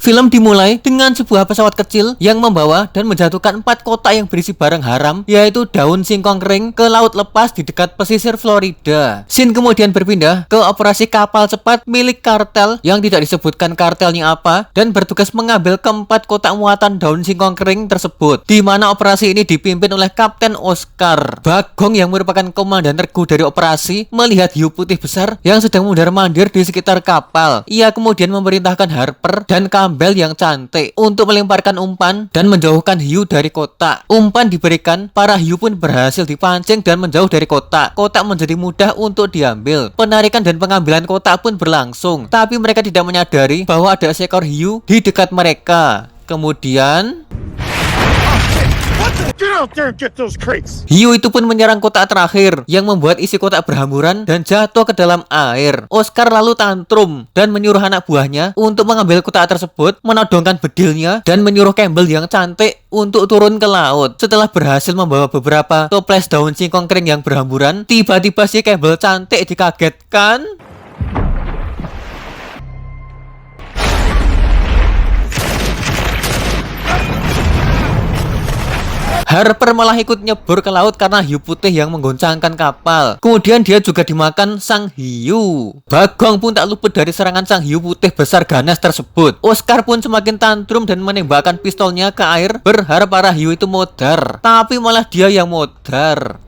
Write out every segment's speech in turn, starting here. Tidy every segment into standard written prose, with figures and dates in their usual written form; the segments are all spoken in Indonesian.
Film dimulai dengan sebuah pesawat kecil yang membawa dan menjatuhkan 4 kotak yang berisi barang haram, yaitu daun singkong kering ke laut lepas di dekat pesisir Florida. Scene kemudian berpindah ke operasi kapal cepat milik kartel yang tidak disebutkan kartelnya apa, dan bertugas mengambil keempat kotak muatan daun singkong kering tersebut, di mana operasi ini dipimpin oleh Kapten Oscar. Bagong yang merupakan komandan regu dari operasi melihat hiu putih besar yang sedang mundar-mandir di sekitar kapal. Ia kemudian memerintahkan Harper dan Campbell yang cantik untuk melemparkan umpan dan menjauhkan hiu dari kotak. Umpan diberikan, para hiu pun berhasil dipancing dan menjauh dari kotak. Kotak menjadi mudah untuk diambil. Penarikan dan pengambilan kotak pun berlangsung, tapi mereka tidak menyadari bahwa ada seekor hiu di dekat mereka. Kemudian hiu itu pun menyerang kotak terakhir yang membuat isi kotak berhamburan dan jatuh ke dalam air. Oscar lalu tantrum dan menyuruh anak buahnya untuk mengambil kotak tersebut, menodongkan bedilnya, dan menyuruh Campbell yang cantik untuk turun ke laut. Setelah berhasil membawa beberapa toples daun singkong kering yang berhamburan, tiba-tiba si Campbell cantik dikagetkan Harper malah ikut nyebur ke laut karena hiu putih yang menggoncangkan kapal. Kemudian dia juga dimakan sang hiu. Bagong pun tak luput dari serangan sang hiu putih besar ganas tersebut. Oscar pun semakin tantrum dan menembakkan pistolnya ke air, berharap para hiu itu modar. Tapi malah dia yang modar.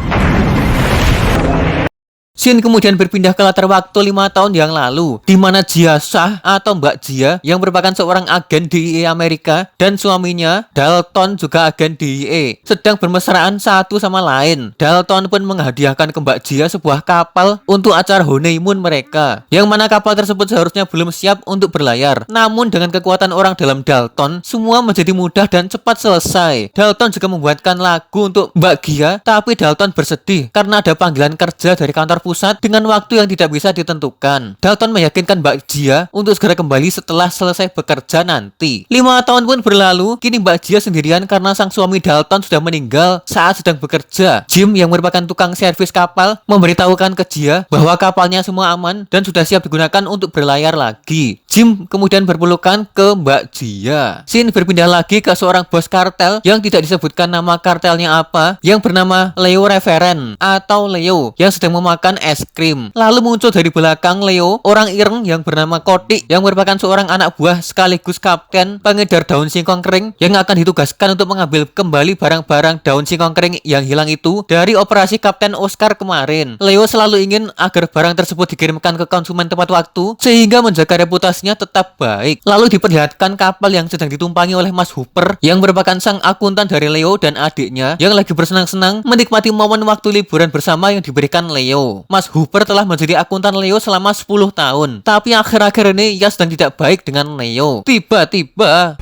Scene kemudian berpindah ke latar waktu 5 tahun yang lalu, di mana Jia Shah atau Mbak Jia yang merupakan seorang agen DIA Amerika dan suaminya Dalton juga agen DIA sedang bermesraan satu sama lain. Dalton pun menghadiahkan ke Mbak Jia sebuah kapal untuk acara honeymoon mereka, yang mana kapal tersebut seharusnya belum siap untuk berlayar. Namun dengan kekuatan orang dalam Dalton, semua menjadi mudah dan cepat selesai. Dalton juga membuatkan lagu untuk Mbak Gia, tapi Dalton bersedih karena ada panggilan kerja dari kantor pusat dengan waktu yang tidak bisa ditentukan. Dalton meyakinkan Mbak Jia untuk segera kembali setelah selesai bekerja nanti. 5 tahun pun berlalu, kini Mbak Jia sendirian karena sang suami Dalton sudah meninggal saat sedang bekerja. Jim yang merupakan tukang servis kapal memberitahukan ke Jia bahwa kapalnya semua aman dan sudah siap digunakan untuk berlayar lagi. Jim kemudian berpelukan ke Mbak Jia. Scene berpindah lagi ke seorang bos kartel yang tidak disebutkan nama kartelnya apa, yang bernama Leo Reverend atau Leo, yang sedang memakan es krim. Lalu muncul dari belakang Leo orang ireng yang bernama Cody, yang merupakan seorang anak buah sekaligus kapten pengedar daun singkong kering yang akan ditugaskan untuk mengambil kembali barang-barang daun singkong kering yang hilang itu dari operasi Kapten Oscar kemarin. Leo selalu ingin agar barang tersebut dikirimkan ke konsumen tepat waktu sehingga menjaga reputasinya tetap baik. Lalu diperlihatkan kapal yang sedang ditumpangi oleh Mas Hooper yang merupakan sang akuntan dari Leo dan adiknya yang lagi bersenang-senang menikmati momen waktu liburan bersama yang diberikan Leo. Mas Hooper telah menjadi akuntan Leo selama 10 tahun. Tapi akhir-akhir ini ia sedang tidak baik dengan Leo. Tiba-tiba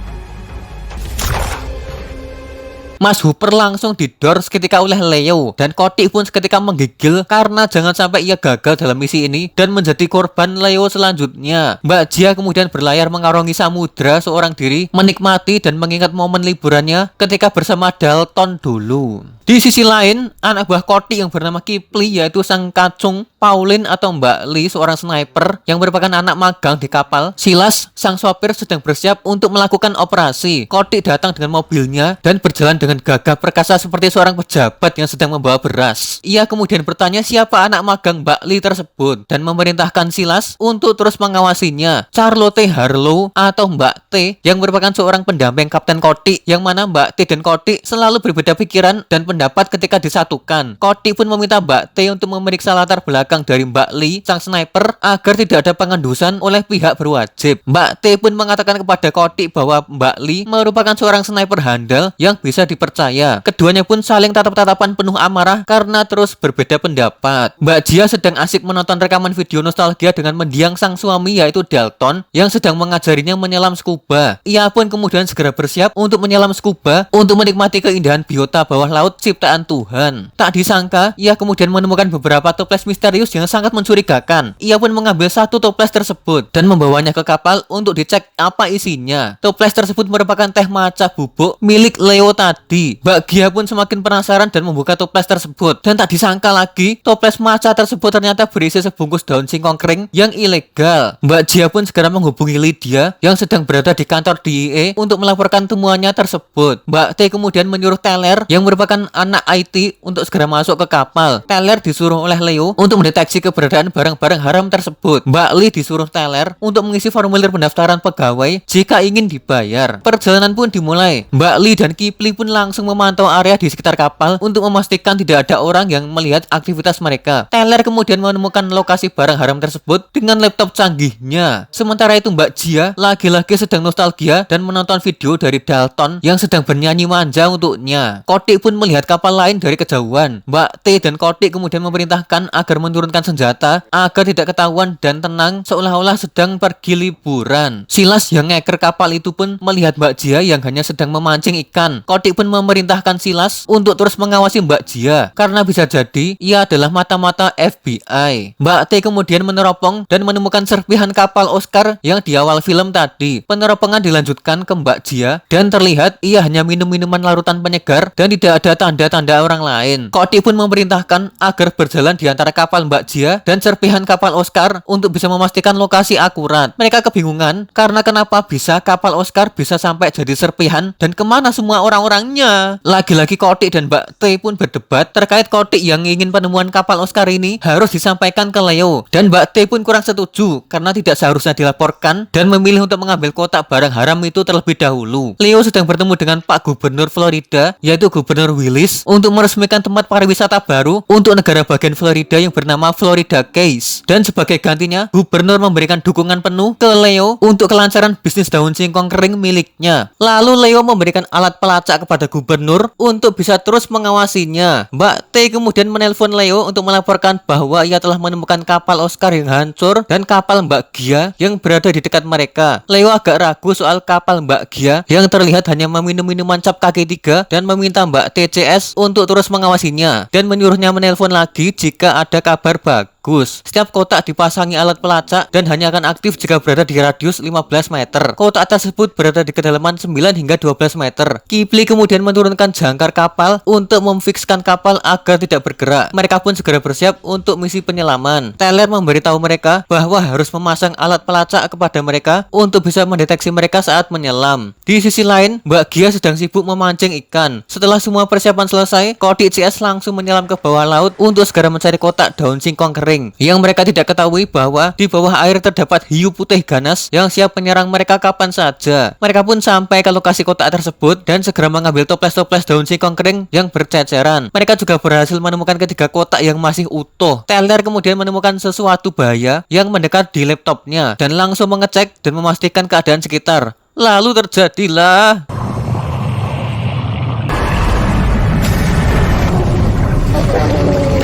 Mas Hooper langsung didor seketika oleh Leo, dan Cody pun seketika menggigil karena jangan sampai ia gagal dalam misi ini dan menjadi korban Leo selanjutnya. Mbak Jia kemudian berlayar mengarungi samudra seorang diri, menikmati dan mengingat momen liburannya ketika bersama Dalton dulu. Di sisi lain, anak buah Cody yang bernama Kipli, yaitu sang kacung Pauline atau Mbak Lee, seorang sniper yang merupakan anak magang di kapal. Silas, sang sopir, sedang bersiap untuk melakukan operasi. Cody datang dengan mobilnya dan berjalan dengan gagah perkasa seperti seorang pejabat yang sedang membawa beras. Ia kemudian bertanya siapa anak magang Mbak Lee tersebut dan memerintahkan Silas untuk terus mengawasinya. Charlotte Harlow atau Mbak T yang merupakan seorang pendamping Kapten Cody, yang mana Mbak T dan Cody selalu berbeda pikiran dan pendapat ketika disatukan. Cody pun meminta Mbak T untuk memeriksa latar belakang dari Mbak Lee, sang sniper, agar tidak ada pengendusan oleh pihak berwajib. Mbak T pun mengatakan kepada Cody bahwa Mbak Lee merupakan seorang sniper handal yang bisa dipercaya. Keduanya pun saling tatap-tatapan penuh amarah karena terus berbeda pendapat. Mbak Jia sedang asik menonton rekaman video nostalgia dengan mendiang sang suami, yaitu Dalton, yang sedang mengajarinya menyelam scuba. Ia pun kemudian segera bersiap untuk menyelam scuba untuk menikmati keindahan biota bawah laut ciptaan Tuhan. Tak disangka, ia kemudian menemukan beberapa toples misterius yang sangat mencurigakan. Ia pun mengambil satu toples tersebut dan membawanya ke kapal untuk dicek apa isinya. Toples tersebut merupakan teh matcha bubuk milik Leo tadi. Mbak Gia pun semakin penasaran dan membuka toples tersebut. Dan tak disangka lagi, toples matcha tersebut ternyata berisi sebungkus daun singkong kering yang ilegal. Mbak Gia pun segera menghubungi Lydia yang sedang berada di kantor DEA untuk melaporkan temuannya tersebut. Mbak T kemudian menyuruh Teller yang merupakan anak IT untuk segera masuk ke kapal. Teller disuruh oleh Leo untuk mendeteksi keberadaan barang-barang haram tersebut. Mbak Lee disuruh Teller untuk mengisi formulir pendaftaran pegawai jika ingin dibayar. Perjalanan pun dimulai. Mbak Lee dan Kipli pun langsung memantau area di sekitar kapal untuk memastikan tidak ada orang yang melihat aktivitas mereka. Teller kemudian menemukan lokasi barang haram tersebut dengan laptop canggihnya. Sementara itu Mbak Gia lagi-lagi sedang nostalgia dan menonton video dari Dalton yang sedang bernyanyi manja untuknya. Kotik pun melihat kapal lain dari kejauhan. Mbak T dan Kotik kemudian memerintahkan agar menurunkan senjata agar tidak ketahuan dan tenang seolah-olah sedang pergi liburan. Silas yang ngeker kapal itu pun melihat Mbak Gia yang hanya sedang memancing ikan. Kotik pun memerintahkan Silas untuk terus mengawasi Mbak Gia karena bisa jadi ia adalah mata-mata FBI. Mbak T kemudian meneropong dan menemukan serpihan kapal Oscar yang di awal film tadi. Peneropongan dilanjutkan ke Mbak Gia dan terlihat ia hanya minum minuman larutan penyegar dan tidak ada tanda-tanda orang lain. Kodik pun memerintahkan agar berjalan di antara kapal Mbak Gia dan serpihan kapal Oscar untuk bisa memastikan lokasi akurat. Mereka kebingungan karena kenapa bisa kapal Oscar bisa sampai jadi serpihan dan kemana semua orang-orangnya. Lagi-lagi Kodik dan Mbak T pun berdebat terkait Kodik yang ingin penemuan kapal Oscar ini harus disampaikan ke Leo, dan Mbak T pun kurang setuju karena tidak seharusnya dilaporkan dan memilih untuk mengambil kotak barang haram itu terlebih dahulu. Leo sedang bertemu dengan Pak Gubernur Florida, yaitu Gubernur Willis, untuk meresmikan tempat pariwisata baru untuk negara bagian Florida yang bernama Florida Keys. Dan sebagai gantinya, Gubernur memberikan dukungan penuh ke Leo untuk kelancaran bisnis daun singkong kering miliknya. Lalu Leo memberikan alat pelacak kepada Gubernur untuk bisa terus mengawasinya. Mbak T kemudian menelpon Leo untuk melaporkan bahwa ia telah menemukan kapal Oscar yang hancur dan kapal Mbak Gia yang berada di dekat mereka. Leo agak ragu soal kapal Mbak Gia yang terlihat hanya meminum minuman cap kaki 3 dan meminta Mbak TCS untuk terus mengawasinya dan menyuruhnya menelpon lagi jika ada kabar bagus. Setiap kotak dipasangi alat pelacak dan hanya akan aktif jika berada di radius 15 meter. Kotak tersebut berada di kedalaman 9 hingga 12 meter. Kipli kemudian menurunkan jangkar kapal untuk memfikskan kapal agar tidak bergerak. Mereka pun segera bersiap untuk misi penyelaman. Teller memberitahu mereka bahwa harus memasang alat pelacak kepada mereka untuk bisa mendeteksi mereka saat menyelam. Di sisi lain, Mbak Gia sedang sibuk memancing ikan. Setelah semua persiapan selesai, Kodik CS langsung menyelam ke bawah laut untuk segera mencari kotak daun singkong kering. Yang mereka tidak ketahui bahwa di bawah air terdapat hiu putih ganas yang siap menyerang mereka kapan saja. Mereka pun sampai ke lokasi kotak tersebut dan segera mengambil toples-toples daun singkong kering yang berceceran. Mereka juga berhasil menemukan ketiga kotak yang masih utuh. Teller kemudian menemukan sesuatu bahaya yang mendekat di laptopnya dan langsung mengecek dan memastikan keadaan sekitar. Lalu terjadilah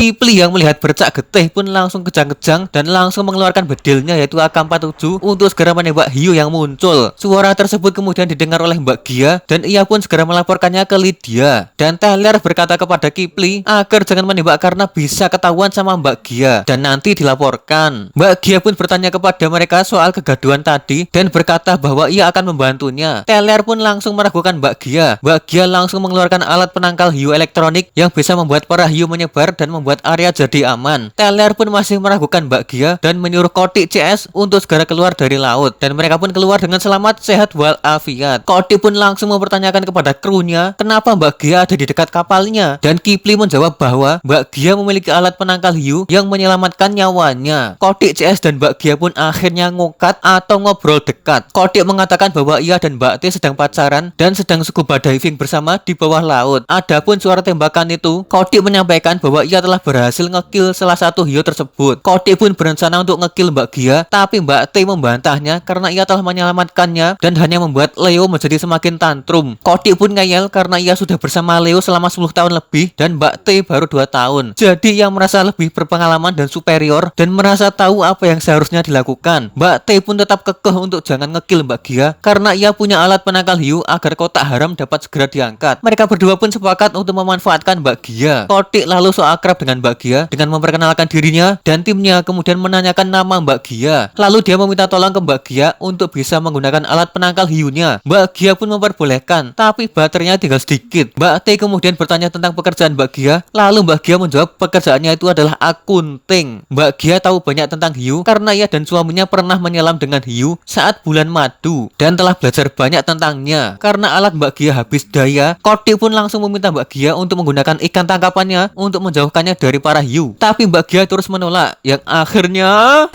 Kipli yang melihat bercak getih pun langsung kejang-kejang dan langsung mengeluarkan bedilnya yaitu AK-47 untuk segera menembak hiu yang muncul. Suara tersebut kemudian didengar oleh Mbak Gia dan ia pun segera melaporkannya ke Lydia. Dan Teller berkata kepada Kipli agar jangan menembak karena bisa ketahuan sama Mbak Gia dan nanti dilaporkan. Mbak Gia pun bertanya kepada mereka soal kegaduhan tadi dan berkata bahwa ia akan membantunya. Teller pun langsung meragukan Mbak Gia. Mbak Gia langsung mengeluarkan alat penangkal hiu elektronik yang bisa membuat para hiu menyebar dan membuat area jadi aman. Teller pun masih meragukan Mbak Gia dan menyuruh Kodik CS untuk segera keluar dari laut dan mereka pun keluar dengan selamat, sehat walafiat. Kodik pun langsung mempertanyakan kepada krunya kenapa Mbak Gia ada di dekat kapalnya dan Kipli menjawab bahwa Mbak Gia memiliki alat penangkal hiu yang menyelamatkan nyawanya. Kodik CS dan Mbak Gia pun akhirnya ngokat atau ngobrol dekat. Kodik mengatakan bahwa ia dan Mbak T sedang pacaran dan sedang scuba diving bersama di bawah laut. Adapun suara tembakan itu, Kodik menyampaikan bahwa ia telah berhasil ngekill salah satu hiu tersebut. Kodik pun berencana untuk ngekill Mbak Gia, tapi Mbak T membantahnya karena ia telah menyelamatkannya dan hanya membuat Leo menjadi semakin tantrum. Kodik pun ngeyel karena ia sudah bersama Leo selama 10 tahun lebih dan Mbak T baru 2 tahun. Jadi ia merasa lebih berpengalaman dan superior dan merasa tahu apa yang seharusnya dilakukan. Mbak T pun tetap kekeh untuk jangan ngekill Mbak Gia karena ia punya alat penangkal hiu agar kotak haram dapat segera diangkat. Mereka berdua pun sepakat untuk memanfaatkan Mbak Gia. Kodik lalu so akrab dengan Mbak Gia dengan memperkenalkan dirinya dan timnya, kemudian menanyakan nama Mbak Gia. Lalu dia meminta tolong ke Mbak Gia untuk bisa menggunakan alat penangkal hiunya. Mbak Gia pun memperbolehkan, tapi baterainya tinggal sedikit. Mbak T kemudian bertanya tentang pekerjaan Mbak Gia, lalu Mbak Gia menjawab pekerjaannya itu adalah akunting. Mbak Gia tahu banyak tentang hiu karena ia dan suaminya pernah menyelam dengan hiu saat bulan madu dan telah belajar banyak tentangnya. Karena alat Mbak Gia habis daya, Kodik pun langsung meminta Mbak Gia untuk menggunakan ikan tangkapannya untuk menjauhkannya dari para hiu. Tapi Mbak Gia terus menolak, yang akhirnya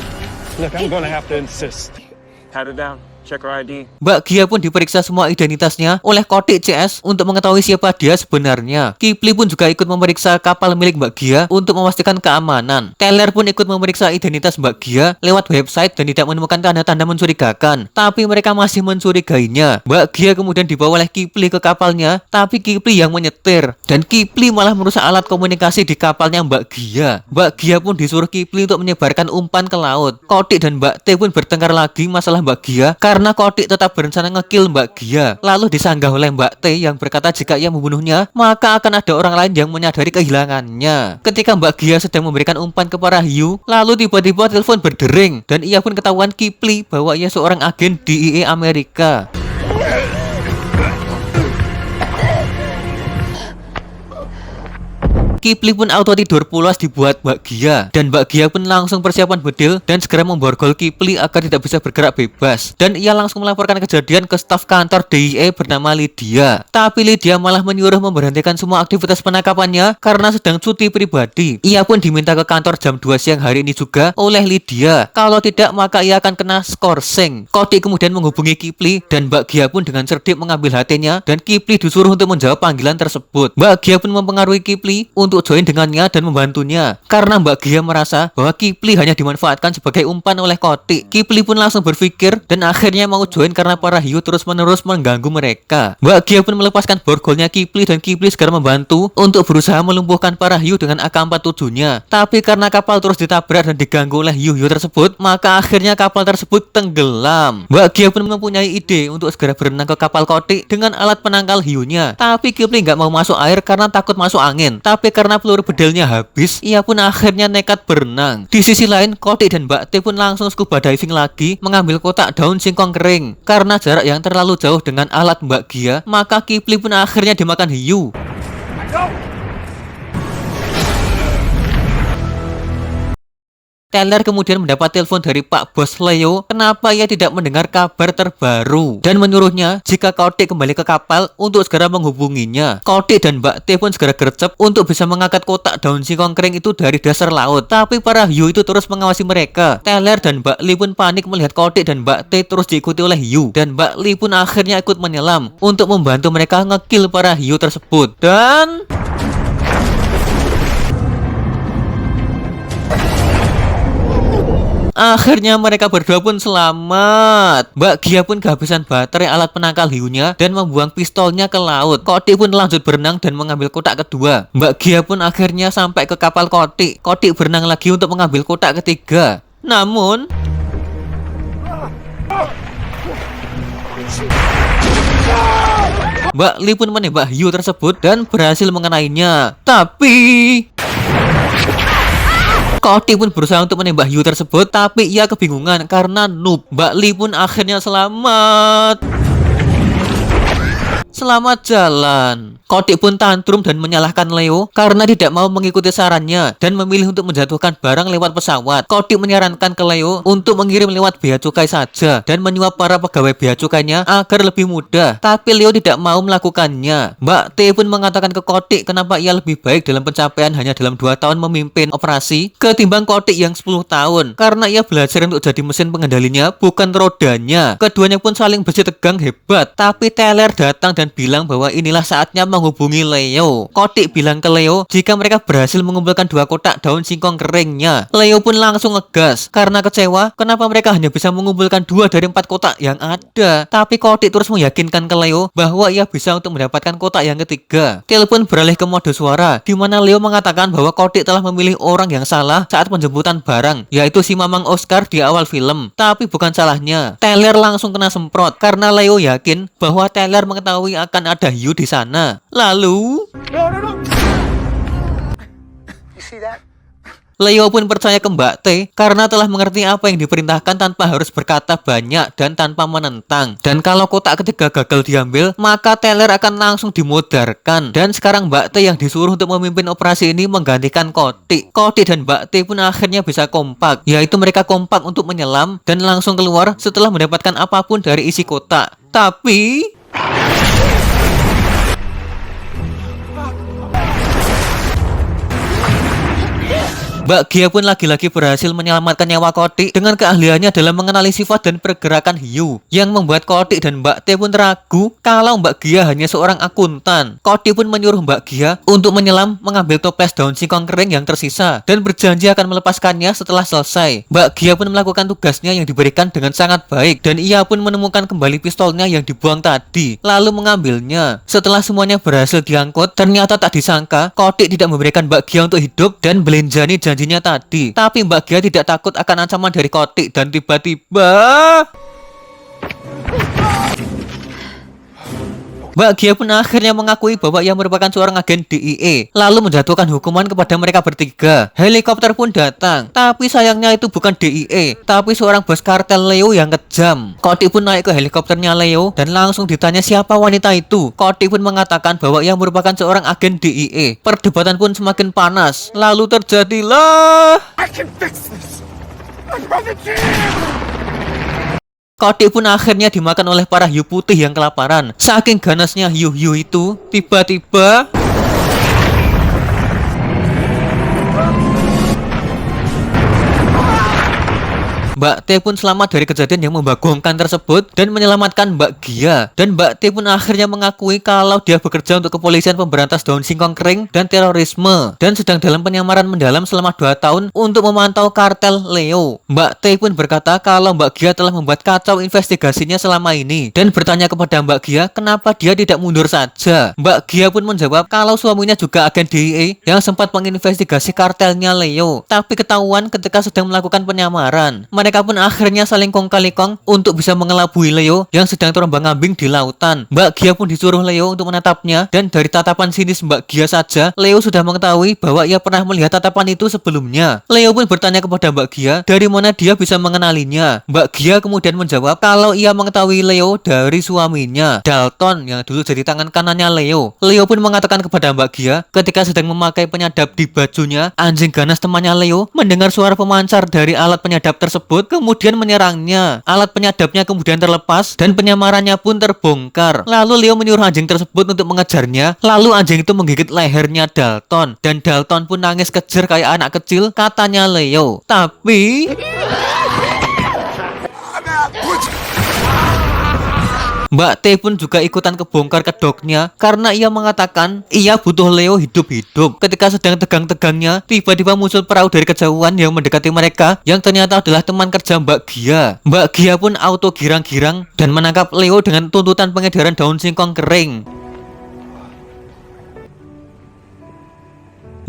Look, I'm gonna have to insist. Pat her down. Check her ID. Mbak Gia pun diperiksa semua identitasnya oleh Kodik CS untuk mengetahui siapa dia sebenarnya. Kipli pun juga ikut memeriksa kapal milik Mbak Gia untuk memastikan keamanan. Teller pun ikut memeriksa identitas Mbak Gia lewat website dan tidak menemukan tanda-tanda mencurigakan. Tapi mereka masih mencurigainya. Mbak Gia kemudian dibawa oleh Kipli ke kapalnya, tapi Kipli yang menyetir. Dan Kipli malah merusak alat komunikasi di kapalnya Mbak Gia. Mbak Gia pun disuruh Kipli untuk menyebarkan umpan ke laut. Kodik dan Mbak T pun bertengkar lagi masalah Mbak Gia karena Kodik tetap berencana ngekill Mbak Gia. Lalu disanggah oleh Mbak T yang berkata jika ia membunuhnya, maka akan ada orang lain yang menyadari kehilangannya. Ketika Mbak Gia sedang memberikan umpan ke para hiu, lalu tiba-tiba telepon berdering dan ia pun ketahuan Kipli bahwa ia seorang agen DIA Amerika. Kipli pun auto tidur pulas dibuat Mbak Gia, dan Mbak Gia pun langsung persiapan bedil dan segera memborgol Kipli agar tidak bisa bergerak bebas. Dan ia langsung melaporkan kejadian ke staf kantor DIA bernama Lydia. Tapi Lydia malah menyuruh memberhentikan semua aktivitas penangkapannya karena sedang cuti pribadi. Ia pun diminta ke kantor jam 2 siang hari ini juga oleh Lydia. Kalau tidak maka ia akan kena skorsing. Kodik kemudian menghubungi Kipli dan Mbak Gia pun dengan cerdik mengambil hatinya dan Kipli disuruh untuk menjawab panggilan tersebut. Mbak Gia pun mempengaruhi Kipli untuk join dengannya dan membantunya karena Mbak Gia merasa bahwa Kipli hanya dimanfaatkan sebagai umpan oleh Kodik. Kipli pun langsung berpikir dan akhirnya mau join karena para hiu terus-menerus mengganggu mereka. Mbak Gia pun melepaskan borgolnya Kipli dan Kipli segera membantu untuk berusaha melumpuhkan para hiu dengan AK-47-nya. Tapi karena kapal terus ditabrak dan diganggu oleh hiu-hiu tersebut, maka akhirnya kapal tersebut tenggelam. Mbak Gia pun mempunyai ide untuk segera berenang ke kapal Kodik dengan alat penangkal hiunya. Tapi Kipli nggak mau masuk air karena takut masuk angin. Tapi karena peluru bedilnya habis, ia pun akhirnya nekat berenang. Di sisi lain, Kodik dan Mbak T pun langsung scuba diving lagi mengambil kotak daun singkong kering. Karena jarak yang terlalu jauh dengan alat Mbak Gia, maka Kipli pun akhirnya dimakan hiu. Teller kemudian mendapat telepon dari Pak Bos Leo kenapa ia tidak mendengar kabar terbaru dan menyuruhnya jika Kodik kembali ke kapal untuk segera menghubunginya. Kodik dan Mbak T pun segera gercep untuk bisa mengangkat kotak daun singkong kering itu dari dasar laut. Tapi para hiu itu terus mengawasi mereka. Teller dan Mbak Li pun panik melihat Kodik dan Mbak T terus diikuti oleh hiu, dan Mbak Li pun akhirnya ikut menyelam untuk membantu mereka ngekill para hiu tersebut. Dan akhirnya mereka berdua pun selamat. Mbak Gia pun kehabisan baterai alat penangkal hiunya dan membuang pistolnya ke laut. Kodik pun lanjut berenang dan mengambil kotak kedua. Mbak Gia pun akhirnya sampai ke kapal Kodik. Kodik berenang lagi untuk mengambil kotak ketiga. Namun Mbak Li pun menembak hiu tersebut dan berhasil mengenainya. Tapi Kodik pun berusaha untuk menembak hiu tersebut, tapi ia kebingungan karena noob. Mbak Li pun akhirnya selamat. Selamat jalan. Kodik pun tantrum dan menyalahkan Leo karena tidak mau mengikuti sarannya dan memilih untuk menjatuhkan barang lewat pesawat. Kodik menyarankan ke Leo untuk mengirim lewat bea cukai saja dan menyuap para pegawai bea cukainya agar lebih mudah. Tapi Leo tidak mau melakukannya. Mbak T pun mengatakan ke Kodik kenapa ia lebih baik dalam pencapaian hanya dalam 2 tahun memimpin operasi ketimbang Kodik yang 10 tahun. Karena ia belajar untuk jadi mesin pengendalinya, bukan rodanya. Keduanya pun saling bersih tegang hebat. Tapi Teller datang dan dan bilang bahwa inilah saatnya menghubungi Leo. Kotik bilang ke Leo jika mereka berhasil mengumpulkan 2 kotak daun singkong keringnya. Leo pun langsung ngegas karena kecewa kenapa mereka hanya bisa mengumpulkan 2 dari 4 kotak yang ada. Tapi Kotik terus meyakinkan ke Leo bahwa ia bisa untuk mendapatkan kotak yang ketiga. Telepon beralih ke mode suara, di mana Leo mengatakan bahwa Kotik telah memilih orang yang salah saat penjemputan barang, yaitu si Mamang Oscar di awal film. Tapi bukan salahnya, Tyler langsung kena semprot karena Leo yakin bahwa Tyler mengetahui akan ada hiu di sana. Lalu You see that? Leo pun percaya ke Mbak T karena telah mengerti apa yang diperintahkan tanpa harus berkata banyak dan tanpa menentang. Dan kalau kotak ketiga gagal diambil, maka Tyler akan langsung dimodarkan. Dan sekarang Mbak T yang disuruh untuk memimpin operasi ini menggantikan Kotik. Kotik dan Mbak T pun akhirnya bisa kompak, yaitu mereka kompak untuk menyelam dan langsung keluar setelah mendapatkan apapun dari isi kotak. Tapi Mbak Gia pun lagi-lagi berhasil menyelamatkan nyawa Kotik dengan keahliannya dalam mengenali sifat dan pergerakan hiu, yang membuat Kotik dan Mbak T pun ragu kalau Mbak Gia hanya seorang akuntan. Kotik pun menyuruh Mbak Gia untuk menyelam, mengambil toples daun singkong kering yang tersisa dan berjanji akan melepaskannya setelah selesai. Mbak Gia pun melakukan tugasnya yang diberikan dengan sangat baik dan ia pun menemukan kembali pistolnya yang dibuang tadi, lalu mengambilnya. Setelah semuanya berhasil diangkut, ternyata tak disangka Kotik tidak memberikan Mbak Gia untuk hidup dan belenjani janjinya tadi. Tapi Mbak Gia tidak takut akan ancaman dari Kotik dan tiba-tiba Mbak Gia pun akhirnya mengakui bahwa ia merupakan seorang agen DIA, lalu menjatuhkan hukuman kepada mereka bertiga. Helikopter pun datang, tapi sayangnya itu bukan DIA, tapi seorang bos kartel Leo yang kejam. Kotik pun naik ke helikopternya Leo dan langsung ditanya siapa wanita itu. Kotik pun mengatakan bahwa ia merupakan seorang agen DIA. Perdebatan pun semakin panas, lalu terjadilah I can fix this. My brother can. Kotik pun akhirnya dimakan oleh para hiu putih yang kelaparan. Saking ganasnya hiu-hiu itu, tiba-tiba Mbak T pun selamat dari kejadian yang membagongkan tersebut dan menyelamatkan Mbak Gia. Dan Mbak T pun akhirnya mengakui kalau dia bekerja untuk kepolisian pemberantas daun singkong kering dan terorisme dan sedang dalam penyamaran mendalam selama 2 tahun untuk memantau kartel Leo. Mbak T pun berkata kalau Mbak Gia telah membuat kacau investigasinya selama ini dan bertanya kepada Mbak Gia kenapa dia tidak mundur saja. Mbak Gia pun menjawab kalau suaminya juga agen DIA yang sempat menginvestigasi kartelnya Leo, tapi ketahuan ketika sedang melakukan penyamaran. Mereka pun akhirnya saling kong kali kong untuk bisa mengelabui Leo yang sedang terombang-ambing di lautan. Mbak Gia pun disuruh Leo untuk menatapnya dan dari tatapan sinis Mbak Gia saja, Leo sudah mengetahui bahwa ia pernah melihat tatapan itu sebelumnya. Leo pun bertanya kepada Mbak Gia dari mana dia bisa mengenalinya. Mbak Gia kemudian menjawab kalau ia mengetahui Leo dari suaminya, Dalton, yang dulu jadi tangan kanannya Leo. Leo pun mengatakan kepada Mbak Gia ketika sedang memakai penyadap di bajunya, anjing ganas temannya Leo mendengar suara pemancar dari alat penyadap tersebut kemudian menyerangnya. Alat penyadapnya kemudian terlepas dan penyamarannya pun terbongkar. Lalu Leo menyuruh anjing tersebut untuk mengejarnya. Lalu anjing itu menggigit lehernya Dalton dan Dalton pun nangis kejer kayak anak kecil, katanya Leo. Tapi Mbak T pun juga ikutan kebongkar kedoknya karena ia mengatakan ia butuh Leo hidup-hidup. Ketika sedang tegang-tegangnya, tiba-tiba muncul perahu dari kejauhan yang mendekati mereka yang ternyata adalah teman kerja Mbak Gia. Mbak Gia pun auto girang-girang dan menangkap Leo dengan tuntutan pengedaran daun singkong kering.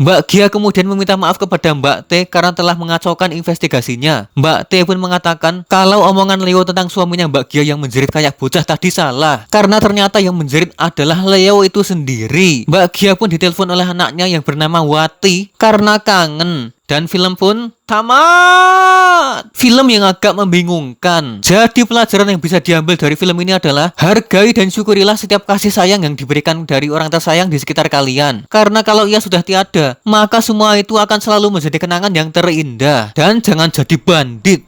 Mbak Gia kemudian meminta maaf kepada Mbak T karena telah mengacaukan investigasinya. Mbak T pun mengatakan kalau omongan Leo tentang suaminya Mbak Gia yang menjerit kayak bocah tadi salah, karena ternyata yang menjerit adalah Leo itu sendiri. Mbak Gia pun ditelepon oleh anaknya yang bernama Wati karena kangen. Dan film pun tamat. Film yang agak membingungkan. Jadi pelajaran yang bisa diambil dari film ini adalah hargai dan syukurilah setiap kasih sayang yang diberikan dari orang tersayang di sekitar kalian. Karena kalau ia sudah tiada, maka semua itu akan selalu menjadi kenangan yang terindah. Dan jangan jadi bandit.